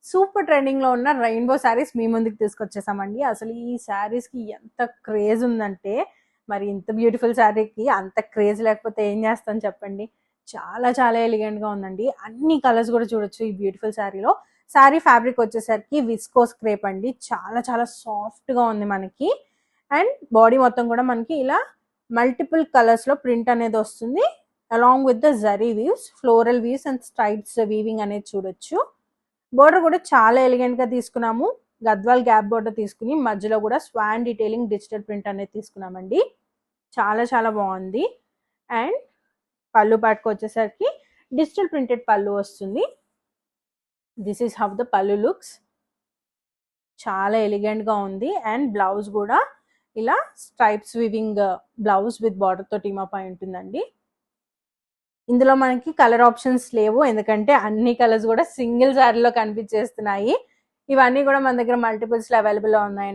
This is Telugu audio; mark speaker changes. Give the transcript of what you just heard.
Speaker 1: సూపర్ ట్రెండింగ్ లో ఉన్న రెయిన్బో శారీస్ మీ ముందుకు తీసుకొచ్చేసామండి. అసలు ఈ శారీస్ కి ఎంత క్రేజ్ ఉందంటే, మరి ఇంత బ్యూటిఫుల్ శారీకి అంత క్రేజ్ లేకపోతే ఏం చేస్తాం చెప్పండి. చాలా చాలా ఎలిగెంట్ గా ఉందండి. అన్ని కలర్స్ కూడా చూడొచ్చు ఈ బ్యూటిఫుల్ శారీలో. శారీ ఫ్యాబ్రిక్ వచ్చేసరికి విస్కోస్ క్రేప్ అండి. చాలా చాలా సాఫ్ట్ గా ఉంది మనకి. అండ్ బాడీ మొత్తం కూడా మనకి ఇలా మల్టిపుల్ కలర్స్ లో ప్రింట్ అనేది వస్తుంది. Along with the zari weaves, floral weaves and stripes weaving అనేది చూడొచ్చు. బోర్డర్ కూడా చాలా ఎలిగెంట్ గా తీసుకున్నాము. గద్వాల్ గ్యాప్ బోర్డర్ తీసుకుని మధ్యలో కూడా స్వాన్ డీటెయిలింగ్ డిజిటల్ ప్రింట్ అనేది తీసుకున్నామండి. చాలా చాలా బాగుంది. అండ్ పళ్ళు పాటుకు వచ్చేసరికి డిజిటల్ ప్రింటెడ్ పళ్ళు వస్తుంది. దిస్ ఈస్ హౌ ద పళ్ళు లుక్స్. చాలా ఎలిగెంట్ గా ఉంది. అండ్ బ్లౌజ్ కూడా ఇలా stripes weaving blouse with border తో టీమప్ అయి ఉంటుందండి. ఇందులో మనకి కలర్ ఆప్షన్స్ లేవు, ఎందుకంటే అన్ని కలర్స్ కూడా సింగిల్ శారీలో కనిపించేస్తున్నాయి. ఇవన్నీ కూడా మన దగ్గర మల్టిపుల్స్ లో అవైలబుల్ గా ఉన్నాయి.